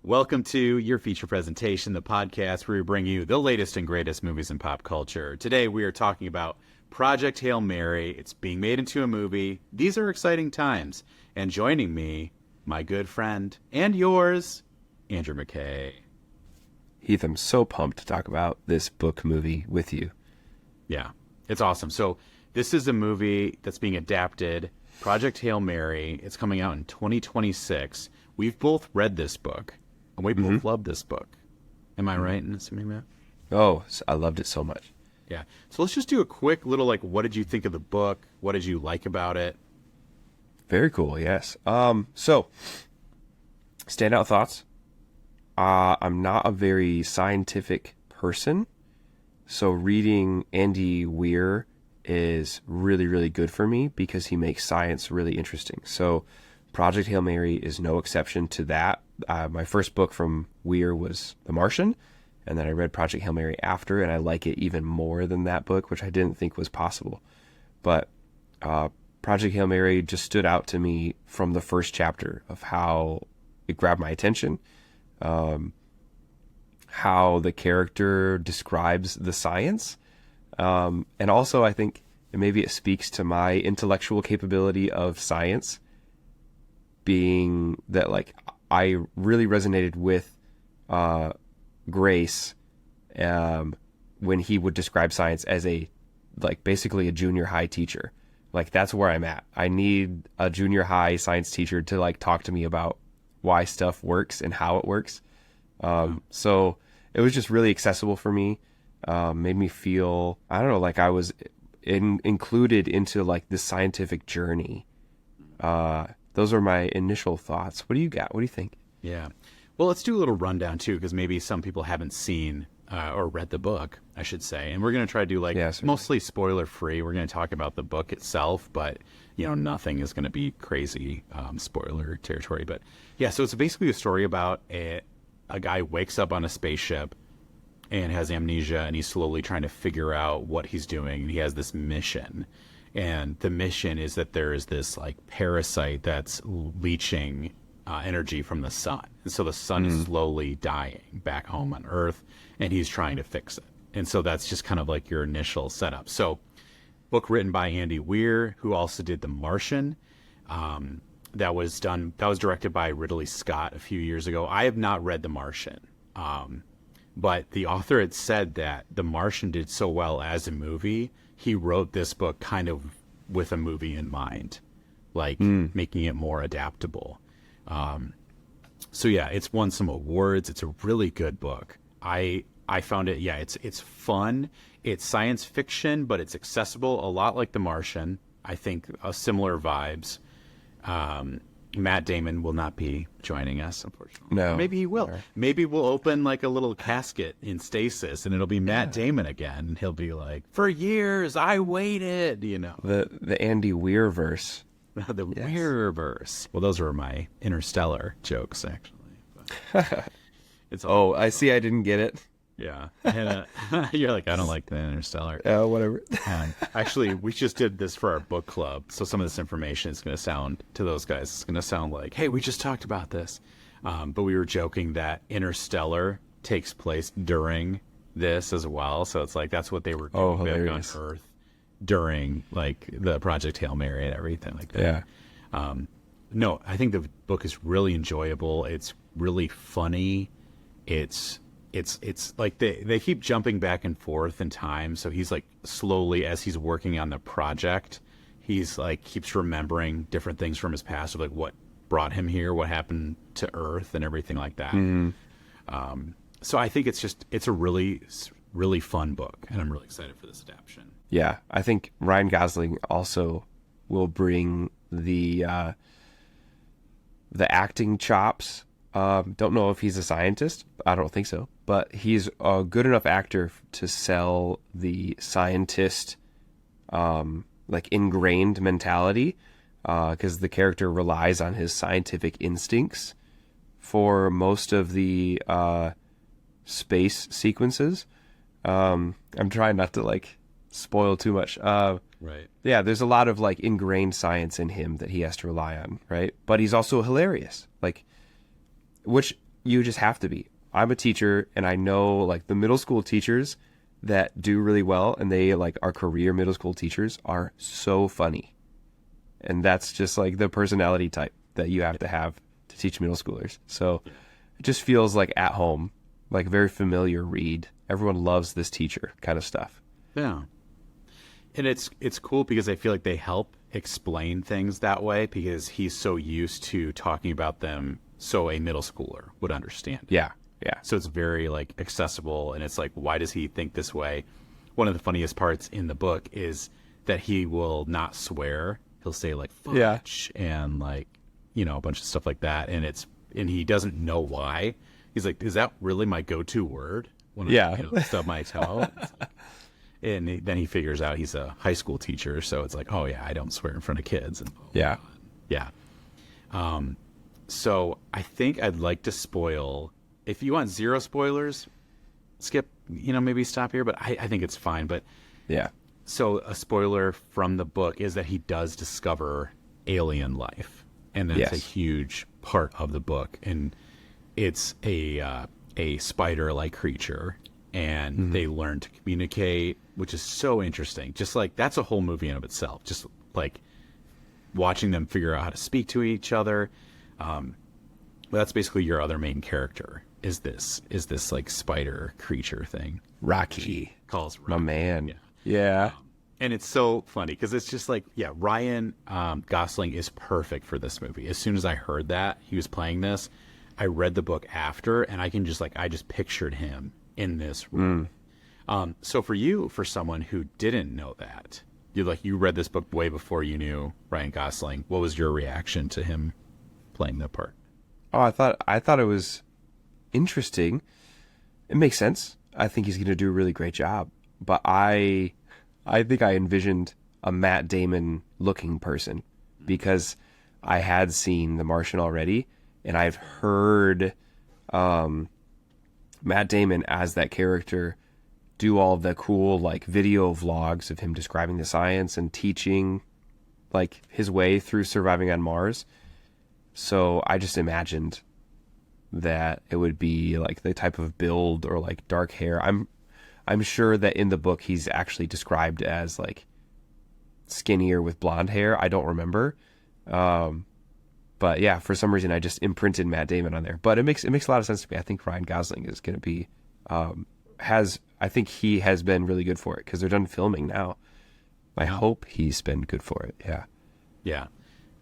Welcome to your feature presentation, the podcast where we bring you the latest and greatest movies in pop culture. Today we are talking about Project Hail Mary. It's being made into a movie. These are exciting times. And joining me, my good friend and yours, Andrew McKay. Heath, I'm so pumped to talk about this book movie with you. Yeah, it's awesome. So this is a movie that's being adapted, Project Hail Mary. It's coming out in 2026. We've both read this book, and we both love this book. Am I right in assuming that? Oh, I loved it so much. Yeah. So let's just do a quick little, what did you think of the book? What did you like about it? Very cool, yes. So, standout thoughts. I'm not a very scientific person, so reading Andy Weir is really, really good for me because he makes science really interesting. So Project Hail Mary is no exception to that. My first book from Weir was The Martian, and then I read Project Hail Mary after, and I like it even more than that book, which I didn't think was possible. But Project Hail Mary just stood out to me from the first chapter of how it grabbed my attention, how the character describes the science, and also I think maybe it speaks to my intellectual capability of science, being that I really resonated with Grace when he would describe science as basically a junior high teacher. That's where I'm at. I need a junior high science teacher to talk to me about why stuff works and how it works. So it was just really accessible for me. Made me feel, I don't know, like I was included into this scientific journey. Those are my initial thoughts. What do you got? What do you think? Yeah. Well, let's do a little rundown too, because maybe some people haven't seen or read the book, I should say. And we're going to try to do mostly spoiler free. We're going to talk about the book itself, but nothing is going to be crazy spoiler territory. But yeah, so it's basically a story about a guy wakes up on a spaceship and has amnesia, and he's slowly trying to figure out what he's doing. And he has this mission. And the mission is that there is this parasite that's leaching energy from the sun. And so the sun is slowly dying back home on Earth, and he's trying to fix it. And so that's just kind of your initial setup. So book written by Andy Weir, who also did The Martian. That was directed by Ridley Scott a few years ago. I have not read The Martian. But the author had said that The Martian did so well as a movie, he wrote this book kind of with a movie in mind, making it more adaptable. So yeah, it's won some awards. It's a really good book. I found it, it's fun. It's science fiction, but it's accessible, a lot like The Martian. I think similar vibes. Matt Damon will not be joining us, unfortunately. No. Maybe he will. Right. Maybe we'll open a little casket in stasis, and it'll be Matt Damon again, and he'll be like, "For years, I waited." The Andy Weir verse. The Weir verse. Well, those were my Interstellar jokes, actually. But I see. I didn't get it. Yeah. And, you're like, I don't like the Interstellar. Whatever. Actually, we just did this for our book club. So some of this information is going to sound, to those guys, it's going to sound like, hey, we just talked about this. But we were joking that Interstellar takes place during this as well. So it's that's what they were doing back on Earth during the Project Hail Mary and everything like that. Yeah. No, I think the book is really enjoyable. It's really funny. It's they keep jumping back and forth in time. So he's slowly, as he's working on the project, he's keeps remembering different things from his past of what brought him here, what happened to Earth and everything like that. So I think it's a really, really fun book, and I'm really excited for this adaptation. Yeah. I think Ryan Gosling also will bring the acting chops. Don't know if he's a scientist. I don't think so. But he's a good enough actor to sell the scientist, ingrained mentality, because the character relies on his scientific instincts for most of the space sequences. I'm trying not to spoil too much. Right. Yeah, there's a lot of ingrained science in him that he has to rely on, right? But he's also hilarious. Which you just have to be. I'm a teacher, and I know like the middle school teachers that do really well, and they like are career middle school teachers are so funny. And that's just like the personality type that you have to teach middle schoolers. So it just feels like at home, like very familiar read. Everyone loves this teacher kind of stuff. Yeah. And it's cool because I feel like they help explain things that way because he's so used to talking about them so a middle schooler would understand. Yeah. Yeah. So it's very like accessible, and it's like, why does he think this way? One of the funniest parts in the book is that he will not swear. He'll say like fudge and like, you know, a bunch of stuff like that, and he doesn't know why. He's like, is that really my go-to word when I stub my toe? And then he figures out he's a high school teacher, so it's like, oh yeah, I don't swear in front of kids. And yeah. So I think I'd like to spoil. If you want zero spoilers, skip. You know, maybe stop here. But I think it's fine. But yeah. So a spoiler from the book is that he does discover alien life, and that's a huge part of the book. And it's a spider-like creature, and they learn to communicate, which is so interesting. Just like that's a whole movie in and of itself. Just like watching them figure out how to speak to each other. But that's basically your other main character. Is this like spider creature thing? Rocky calls Rocky. My man. Yeah. And it's so funny because it's just like, Ryan Gosling is perfect for this movie. As soon as I heard that he was playing this, I read the book after, and I just pictured him in this room. So for someone who didn't know that, you read this book way before you knew Ryan Gosling. What was your reaction to him playing that part? Oh, I thought it was interesting. It makes sense. I think he's going to do a really great job. But I think I envisioned a Matt Damon looking person because I had seen The Martian already, and I've heard Matt Damon as that character do all the cool like video vlogs of him describing the science and teaching like his way through surviving on Mars. So I just imagined that it would be like the type of build or like dark hair. I'm sure that in the book he's actually described as like skinnier with blonde hair. I don't remember. But yeah, for some reason I just imprinted Matt Damon on there. But it makes a lot of sense to me. I think Ryan Gosling is going to be I think he has been really good for it because they're done filming now. I hope he's been good for it. Yeah. Yeah.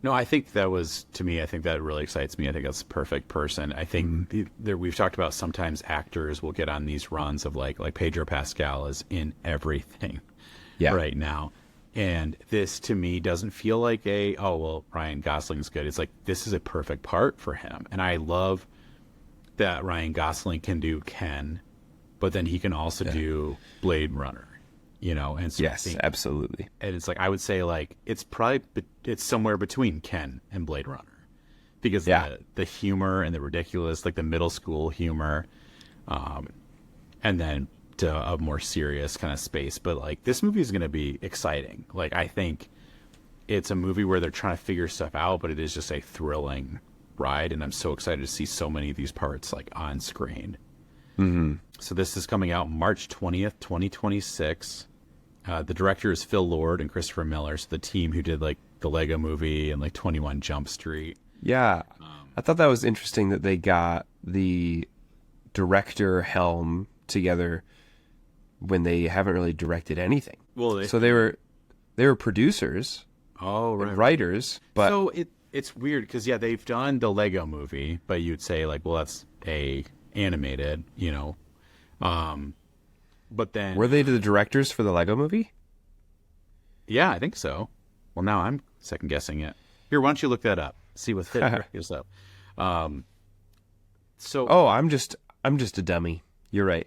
No, I think that was, to me, I think that really excites me. I think that's the perfect person. I think we've talked about sometimes actors will get on these runs of like Pedro Pascal is in everything right now. And this, to me, doesn't feel like Ryan Gosling's good. It's like, this is a perfect part for him. And I love that Ryan Gosling can do Ken, but then he can also do Blade Runner. You know, and so yes, absolutely. And it's like, I would say like it's somewhere between Ken and Blade Runner because the humor and the ridiculous, like the middle school humor, and then to a more serious kind of space. But like this movie is going to be exciting. Like I think it's a movie where they're trying to figure stuff out, but it is just a thrilling ride, and I'm so excited to see so many of these parts like on screen. So this is coming out March 20th, 2026. The director is Phil Lord and Christopher Miller, so the team who did like the Lego Movie and like 21 Jump Street. Yeah, I thought that was interesting that they got the director helm together when they haven't really directed anything. Well, they were producers, and writers, but so it's weird because they've done the Lego Movie, but you'd say like, well, that's animated, you know. But then were they the directors for the Lego Movie? Yeah, I think so. Well, now I'm second guessing it. Here, why don't you look that up? See what fit is up. I'm just a dummy. You're right.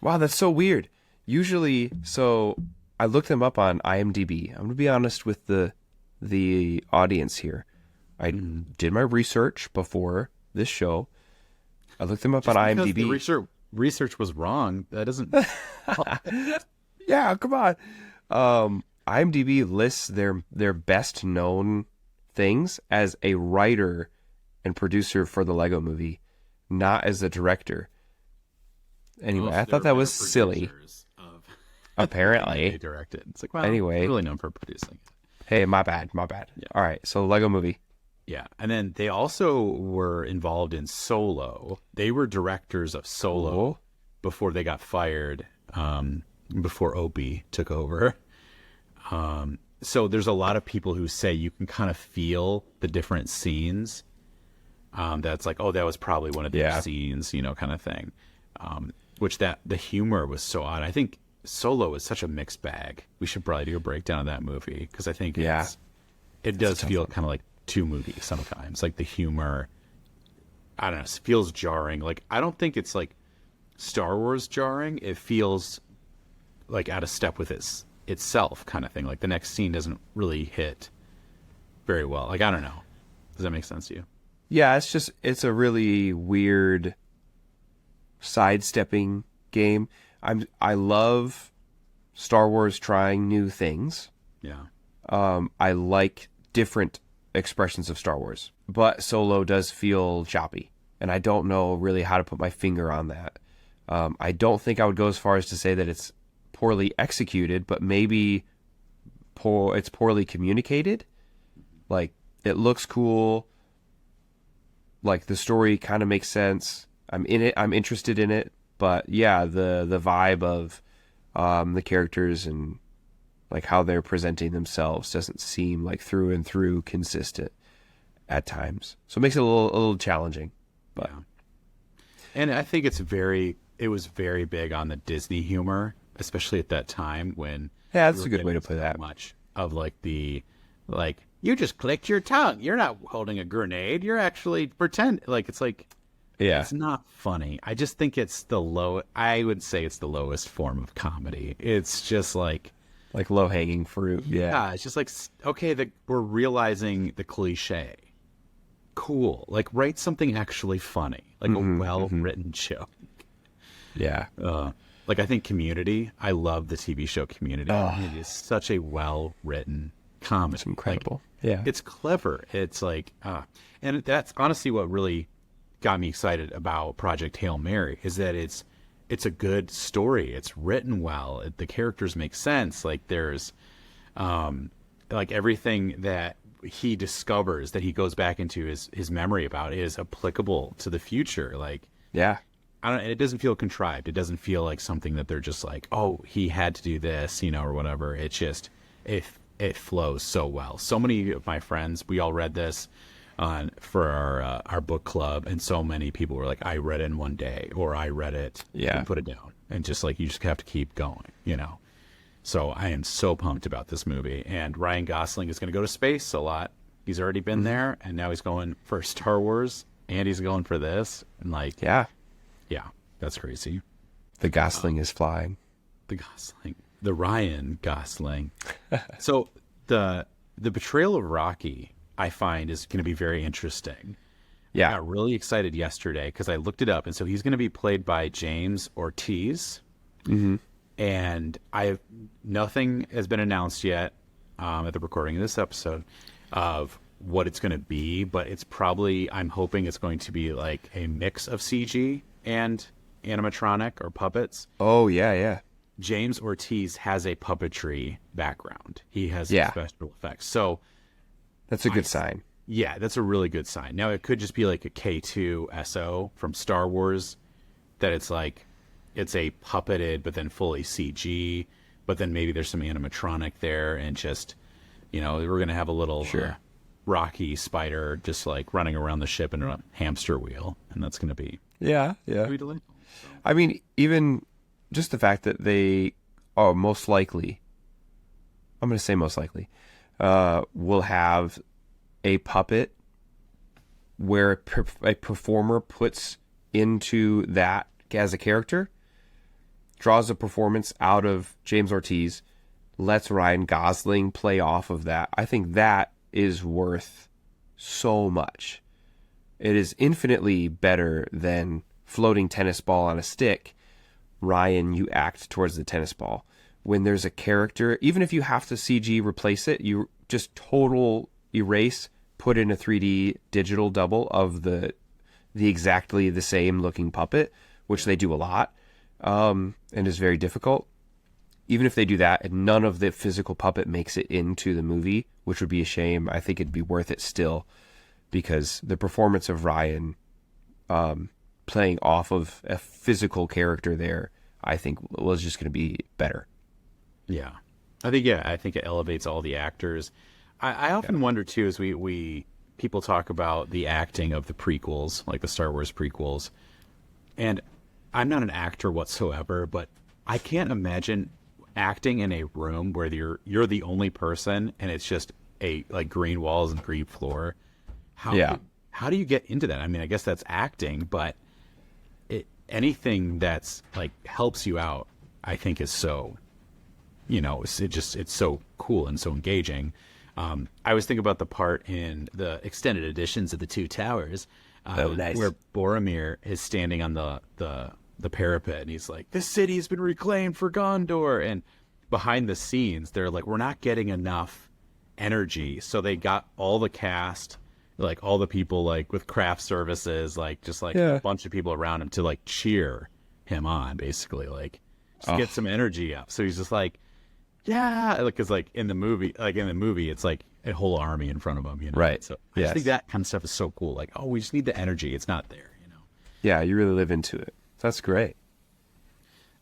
Wow, that's so weird. Usually, so I looked them up on IMDb. I'm gonna be honest with the audience here. I did my research before this show. I looked them up on IMDb. The research was wrong. That doesn't. Yeah, come on. IMDb lists their best known things as a writer and producer for the Lego Movie. not as the director. Anyway, Oh, I thought that was silly. Apparently. They directed. It's like, well, anyway, really known for producing it. Hey, my bad. Yeah. All right, so Lego Movie. Yeah, and then they also were involved in Solo. They were directors of Solo before they got fired, before Opie took over. So there's a lot of people who say you can kind of feel the different scenes. That's like, oh, that was probably one of their scenes, kind of thing. Which the humor was so odd. I think Solo is such a mixed bag. We should probably do a breakdown of that movie because I think it does feel kind of like two movies sometimes. Like the humor, I don't know, it feels jarring. Like I don't think it's like Star Wars jarring. It feels like out of step with itself kind of thing. Like the next scene doesn't really hit very well. Like I don't know. Does that make sense to you? Yeah, it's a really weird sidestepping game. I love Star Wars trying new things. Yeah. I like different expressions of Star Wars, but Solo does feel choppy, and I don't know really how to put my finger on that. I don't think I would go as far as to say that it's poorly executed, but maybe it's poorly communicated. Like it looks cool. Like the story kind of makes sense. I'm in it. I'm interested in it. But yeah, the vibe of the characters and like how they're presenting themselves doesn't seem like through and through consistent at times. So it makes it a little challenging. But and I think it was very big on the Disney humor, especially at that time when that's a good way to put that. Much of like you just clicked your tongue. You're not holding a grenade. You're actually it's like. Yeah. It's not funny. I just think I would say it's the lowest form of comedy. It's just like low-hanging fruit. Yeah. It's just like, okay, we're realizing the cliche. Cool. Like write something actually funny, like a well-written joke. Yeah. Like I think Community, I love the TV show Community. It is such a well-written comedy. It's incredible. Like, it's clever. It's like, and that's honestly what really got me excited about Project Hail Mary is that it's a good story. It's written well. The characters make sense. Like there's like everything that he discovers that he goes back into his memory about is applicable to the future. Like it doesn't feel contrived. It doesn't feel like something that they're just like, oh, he had to do this, or whatever. It's just it flows so well. So many of my friends, we all read this for our book club, and so many people were like, I read it in one day, or I read it and put it down, and just like you just have to keep going, So I am so pumped about this movie, and Ryan Gosling is going to go to space a lot. He's already been there, and now he's going for Star Wars, and he's going for this, and like that's crazy. The Gosling is flying. The Ryan Gosling. So the betrayal of Rocky, I find, is going to be very interesting. Yeah. I got really excited yesterday because I looked it up. And so he's going to be played by James Ortiz. Mm-hmm. And nothing has been announced yet at the recording of this episode of what it's going to be. But it's I'm hoping it's going to be like a mix of CG and animatronic or puppets. Oh, yeah. James Ortiz has a puppetry background. He has special effects. So that's a good sign. Yeah, that's a really good sign. Now, it could just be like a K2 SO from Star Wars, that it's like, it's a puppeted, but then fully CG, but then maybe there's some animatronic there, and just, we're going to have a little Rocky spider just like running around the ship in a hamster wheel, and that's going to be... Yeah. Delightful. So. I mean, even just the fact that they are most likely, I'm going to say most likely, will have a puppet where a performer puts into that as a character, draws a performance out of James Ortiz, lets Ryan Gosling play off of that. I think that is worth so much. It is infinitely better than floating tennis ball on a stick. Ryan, you act towards the tennis ball. When there's a character, even if you have to CG replace it, you just total erase, put in a 3D digital double of the the exactly the same looking puppet, which they do a lot, and is very difficult. Even if they do that and none of the physical puppet makes it into the movie, which would be a shame, I think it'd be worth it still, because the performance of Ryan playing off of a physical character there, I think was just going to be better. Yeah. I think it elevates all the actors. I often wonder too, as we people talk about the acting of the prequels, like the Star Wars prequels, and I'm not an actor whatsoever, but I can't imagine acting in a room where you're the only person and it's just a like green walls and green floor. How do you get into that? I mean, I guess that's acting, but anything that's like helps you out, I think is so, it's so cool and so engaging. I was thinking about the part in the extended editions of the Two Towers, nice. where Boromir is standing on the parapet and he's like, "This city has been reclaimed for Gondor," and behind the scenes they're like, "We're not getting enough energy," so they got all the cast, like all the people like with craft services, like just like a bunch of people around him to like cheer him on, basically, like just get some energy up. So he's just like, yeah, like, cause like in the movie it's like a whole army in front of him, right? So I just think that kind of stuff is so cool. Like, oh, we just need the energy, it's not there. Yeah, you really live into it. That's great.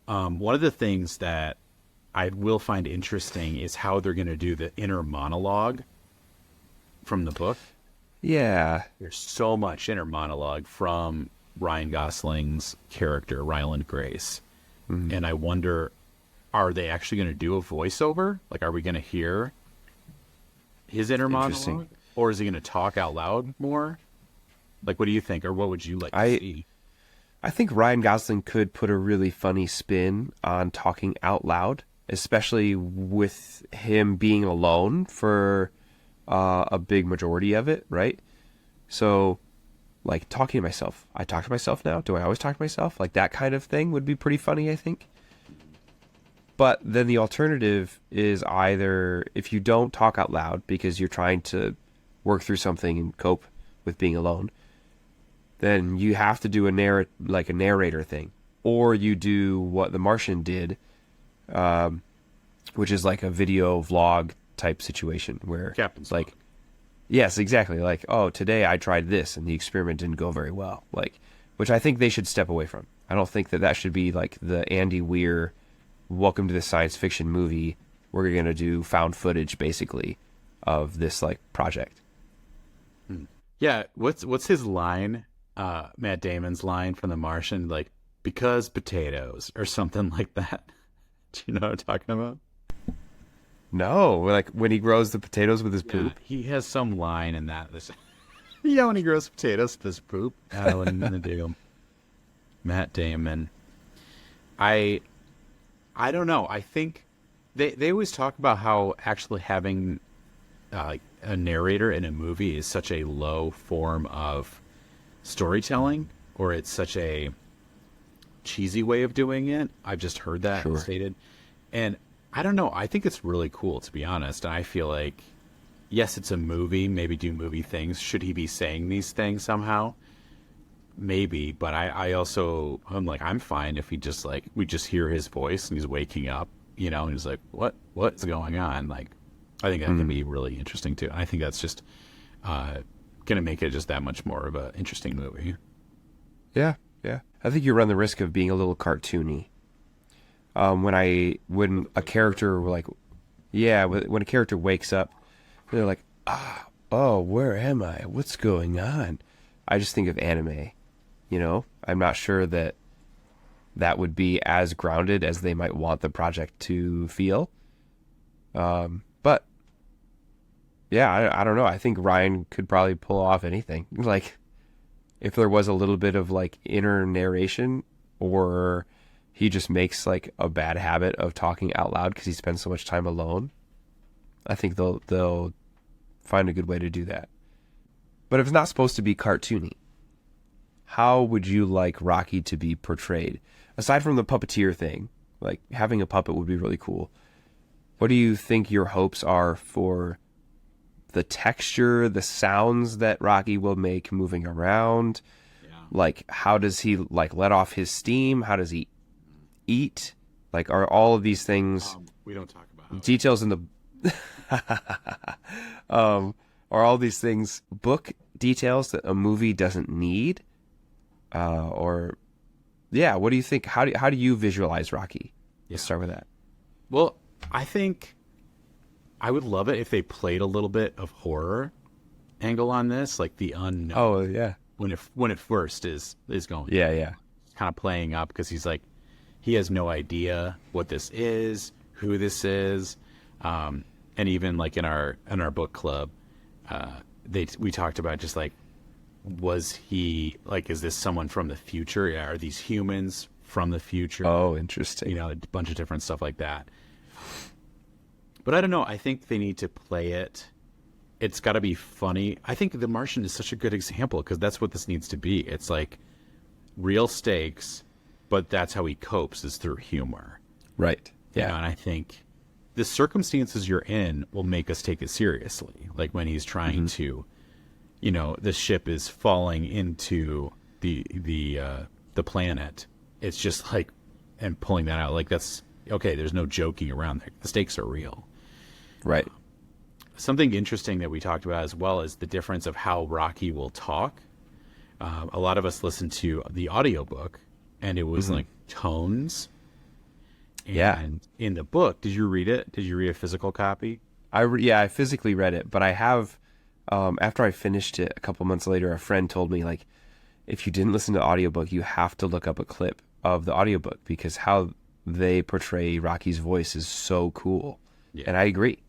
One of the things that I will find interesting is how they're going to do the inner monologue from the book. Yeah. There's so much inner monologue from Ryan Gosling's character, Ryland Grace. Mm-hmm. And I wonder, are they actually going to do a voiceover? Like, are we going to hear his inner monologue? Or is he going to talk out loud more? Like, what do you think? Or what would you like to see? I think Ryan Gosling could put a really funny spin on talking out loud, especially with him being alone for a big majority of it, right? So, like, talking to myself. I talk to myself now? Do I always talk to myself? Like, that kind of thing would be pretty funny, I think. But then the alternative is either if you don't talk out loud because you're trying to work through something and cope with being alone, then you have to do a narrator thing, or you do what The Martian did, which is like a video vlog type situation where Captain's like, log. Yes, exactly. Like, oh, today I tried this and the experiment didn't go very well. Like, which I think they should step away from. I don't think that should be like the Andy Weir, welcome to the science fiction movie. We're going to do found footage basically of this like project. Yeah. What's his line? Matt Damon's line from The Martian, like, because potatoes or something like that. Do you know what I'm talking about? No, like when he grows the potatoes with his poop. He has some line in that. When he grows potatoes with his poop. I wouldn't do. Matt Damon. I don't know. I think they always talk about how actually having a narrator in a movie is such a low form of storytelling, or it's such a cheesy way of doing it. I've just heard that stated, and I don't know. I think it's really cool, to be honest. And I feel like, yes, it's a movie. Maybe do movie things. Should he be saying these things somehow? Maybe, but I'm like, I'm fine if we just hear his voice and he's waking up, and he's like, what's going on? Like, I think that can be really interesting too. I think that's just going to make it just that much more of an interesting movie. Yeah. I think you run the risk of being a little cartoony. When a character when a character wakes up, they're like, where am I? What's going on? I just think of anime. I'm not sure that would be as grounded as they might want the project to feel. But yeah, I don't know. I think Ryan could probably pull off anything. Like, if there was a little bit of like inner narration, or he just makes like a bad habit of talking out loud because he spends so much time alone, I think they'll find a good way to do that. But if it's not supposed to be cartoony, how would you like Rocky to be portrayed? Aside from the puppeteer thing, like having a puppet would be really cool. What do you think your hopes are for the texture, the sounds that Rocky will make moving around? Yeah. Like, how does he like let off his steam? How does he eat? Like, are all of these things we don't talk about details in the are all these things book details that a movie doesn't need? Or yeah, what do you think? How do you visualize Rocky? Let's start with that. Well, I think I would love it if they played a little bit of horror angle on this, like the unknown. Oh yeah, when it first is going. Yeah. Kind of playing up because he's like, he has no idea what this is, who this is, and even like in our book club, we talked about just like, was he like, is this someone from the future? Yeah, are these humans from the future? Oh, interesting. You know, a bunch of different stuff like that. But I don't know. I think they need to play it. It's got to be funny. I think The Martian is such a good example because that's what this needs to be. It's like real stakes, but that's how he copes, is through humor. Right. Yeah. You know, and I think the circumstances you're in will make us take it seriously. Like when he's trying to, you know, the ship is falling into the planet. It's just like, and pulling that out, like that's okay. There's no joking around there. The stakes are real. Right. Something interesting that we talked about as well is the difference of how Rocky will talk. A lot of us listened to the audiobook, and it was like tones. And in the book, did you read it? Did you read a physical copy? I physically read it, but I have, after I finished it a couple months later, a friend told me, like, if you didn't listen to the audiobook, you have to look up a clip of the audiobook because how they portray Rocky's voice is so cool. Yeah. And I agree.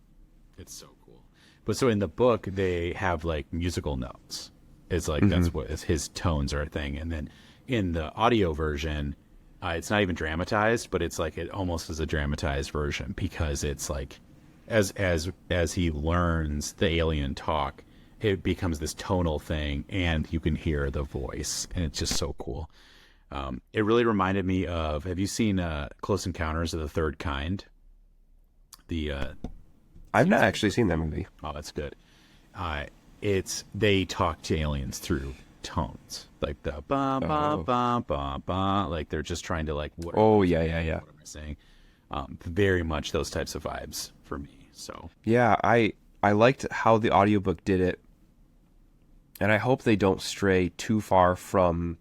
It's so cool. But so in the book, they have like musical notes. It's like, that's what his tones are a thing. And then in the audio version, it's not even dramatized, but it's like, it almost is a dramatized version because it's like, as he learns the alien talk, it becomes this tonal thing and you can hear the voice and it's just so cool. It really reminded me of, have you seen Close Encounters of the Third Kind? I've not actually seen that movie. Oh, that's good. They talk to aliens through tones, like the ba ba ba ba ba, like they're just trying to like. What am I saying? Very much those types of vibes for me. So yeah, I liked how the audiobook did it, and I hope they don't stray too far from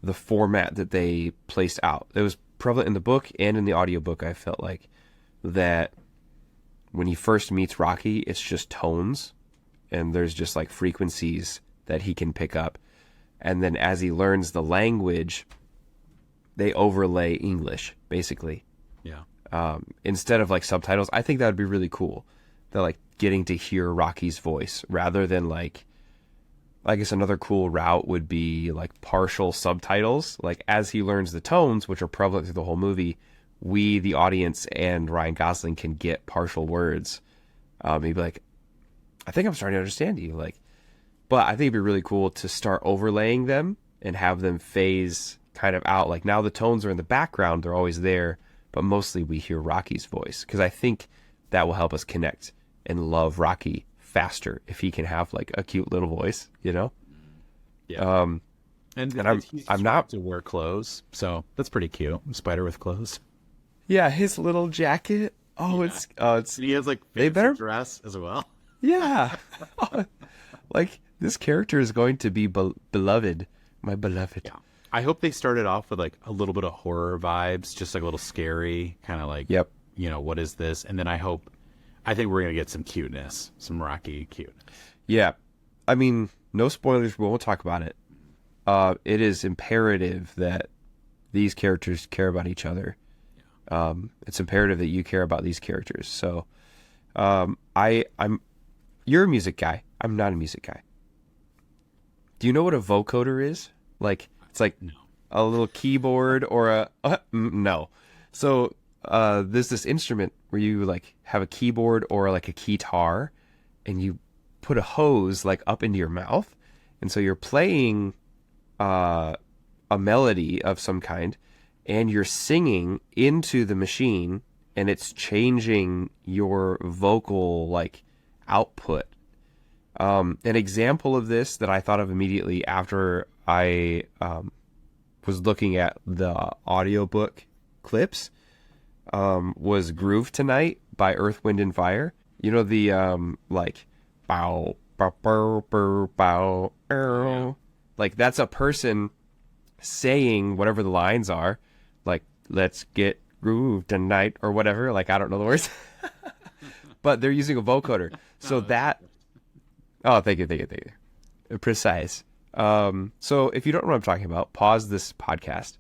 the format that they placed out. It was prevalent in the book and in the audiobook. I felt like that when he first meets Rocky, it's just tones and there's just like frequencies that he can pick up. And then as he learns the language, they overlay English, basically. Yeah. Instead of like subtitles. I think that would be really cool. That like getting to hear Rocky's voice rather than like, I guess another cool route would be like partial subtitles. Like as he learns the tones, which are prevalent through the whole movie, we, the audience, and Ryan Gosling can get partial words. Maybe like, I think I'm starting to understand you. Like, but I think it'd be really cool to start overlaying them and have them phase kind of out. Like now the tones are in the background; they're always there, but mostly we hear Rocky's voice because I think that will help us connect and love Rocky faster if he can have like a cute little voice, you know? Yeah. And I'm not to wear clothes, so that's pretty cute. Spider with clothes. Yeah, his little jacket. Oh, yeah. it's and he has like they better dress as well. Yeah. Like this character is going to be beloved, my beloved. Yeah. I hope they started off with like a little bit of horror vibes, just like a little scary, kind of like, yep. You know, what is this? And then I think we're going to get some cuteness, some Rocky cuteness. Yeah. I mean, no spoilers. We won't talk about it. It is imperative that these characters care about each other. Yeah. It's imperative that you care about these characters. So, you're a music guy. I'm not a music guy. Do you know what a vocoder is? Like, it's like a little keyboard or no. So, there's this instrument where you like have a keyboard or like a keytar and you put a hose like up into your mouth. And so you're playing a melody of some kind and you're singing into the machine and it's changing your vocal like output. An example of this that I thought of immediately after I was looking at the audiobook clips was Groove Tonight by Earth, Wind, and Fire. You know, the like bow, bow, bow, bow, bow, bow. Like that's a person saying whatever the lines are, like let's get groove tonight or whatever. Like I don't know the words, but they're using a vocoder. So that. Oh, thank you. Precise. So if you don't know what I'm talking about, pause this podcast.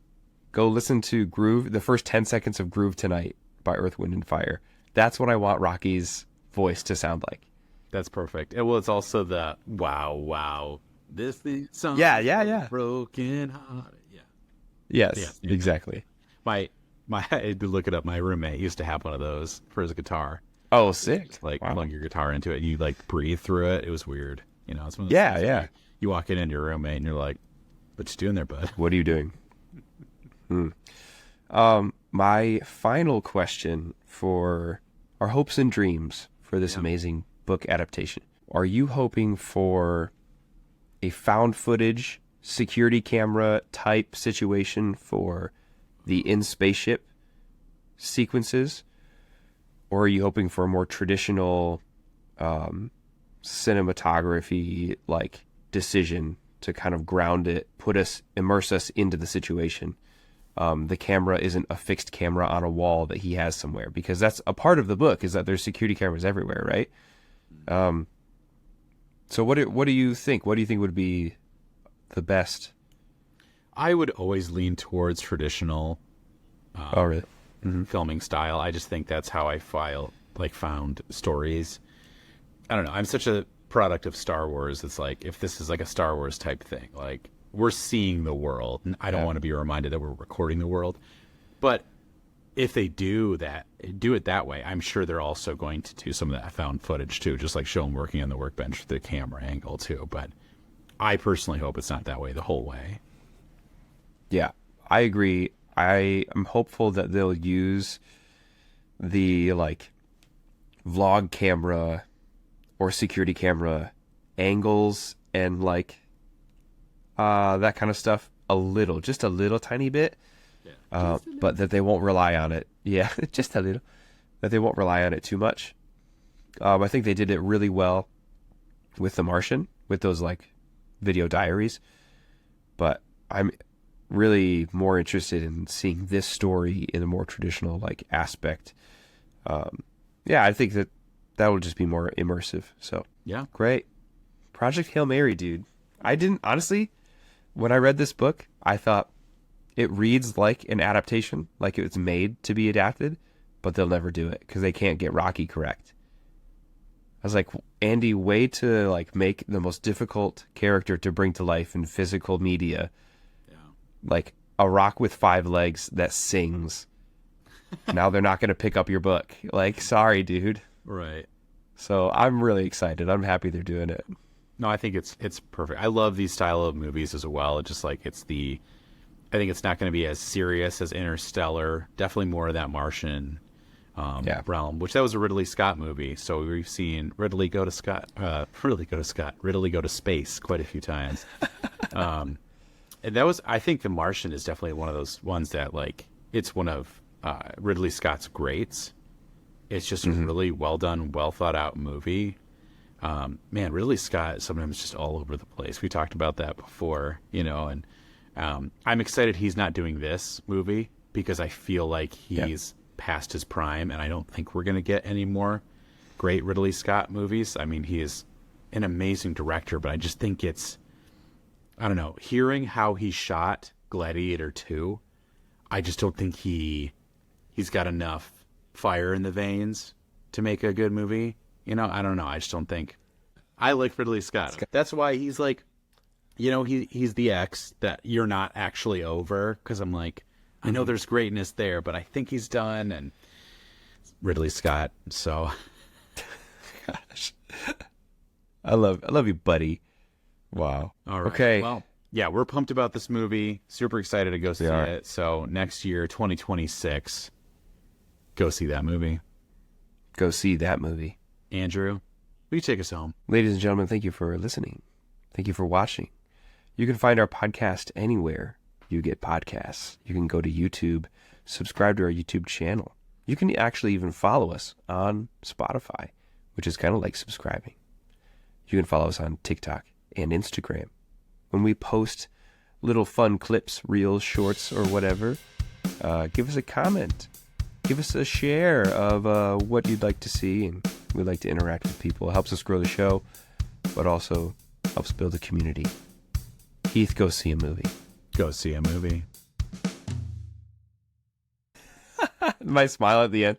Go listen to Groove, the first 10 seconds of Groove Tonight by Earth, Wind, and Fire. That's what I want Rocky's voice to sound like. That's perfect. Well, it's also the wow. This thing song. Yeah. Broken heart. Yeah. Yes, exactly. I had to look it up. My roommate used to have one of those for his guitar. Oh, sick. Like plug your guitar into it and you like breathe through it. It was weird. You know, it's one of those yeah. You walk in your roommate and you're like, what you doing there, bud? What are you doing? My final question for our hopes and dreams for this amazing book adaptation. Are you hoping for a found footage security camera type situation for the in spaceship sequences? Or are you hoping for a more traditional cinematography like decision to kind of ground it, immerse us into the situation? The camera isn't a fixed camera on a wall that he has somewhere, because that's a part of the book, is that there's security cameras everywhere, right? So what do you think? What do you think would be the best? I would always lean towards traditional. Oh, really? Filming style. I just think that's how I found stories. I don't know. I'm such a product of Star Wars. It's like, if this is like a Star Wars type thing, like we're seeing the world, and I don't want to be reminded that we're recording the world. But if they do it that way, I'm sure they're also going to do some of that found footage too, just like show them working on the workbench with the camera angle too. But I personally hope it's not that way the whole way. Yeah, I agree. I am hopeful that they'll use the like vlog camera or security camera angles and like that kind of stuff just a little tiny bit, but that they won't rely on it. Yeah, just a little. That they won't rely on it too much. I think they did it really well with The Martian, with those like video diaries, but I'm really more interested in seeing this story in a more traditional like aspect. I think that will just be more immersive. So yeah, great. Project Hail Mary, dude. I didn't honestly, when I read this book, I thought it reads like an adaptation, like it's made to be adapted, but they'll never do it because they can't get Rocky correct. I was like, Andy, way to like make the most difficult character to bring to life in physical media. Like a rock with 5 legs that sings. Now they're not going to pick up your book. Like, sorry, dude. Right. So I'm really excited. I'm happy they're doing it. No, I think it's perfect. I love these style of movies as well. It's just like I think it's not going to be as serious as Interstellar. Definitely more of that Martian realm, which that was a Ridley Scott movie. So we've seen Ridley go to space quite a few times. And that was, I think The Martian is definitely one of those ones that like, it's one of Ridley Scott's greats. It's just a really well done, well thought out movie. Man, Ridley Scott is sometimes just all over the place. We talked about that before, and I'm excited he's not doing this movie because I feel like he's past his prime, and I don't think we're going to get any more great Ridley Scott movies. I mean, he is an amazing director, but I just think I don't know, hearing how he shot Gladiator 2, I just don't think he's got enough fire in the veins to make a good movie. I don't know. I just don't think. I like Ridley Scott. That's why he's like, he's the ex that you're not actually over, because I'm like, I know there's greatness there, but I think he's done. And Ridley Scott, so. Gosh. I love you, buddy. Wow. All right. Okay. Well, yeah, we're pumped about this movie. Super excited to go see it. So next year, 2026, go see that movie. Go see that movie. Andrew, Will you take us home? Ladies and gentlemen, thank you for listening. Thank you for watching. You can find our podcast anywhere you get podcasts. You can go to YouTube, subscribe to our YouTube channel. You can actually even follow us on Spotify, which is kind of like subscribing. You can follow us on TikTok and Instagram. When we post little fun clips, reels, shorts, or whatever, give us a comment. Give us a share of what you'd like to see, and we like to interact with people. It helps us grow the show, but also helps build a community. Heath, go see a movie. Go see a movie. My smile at the end.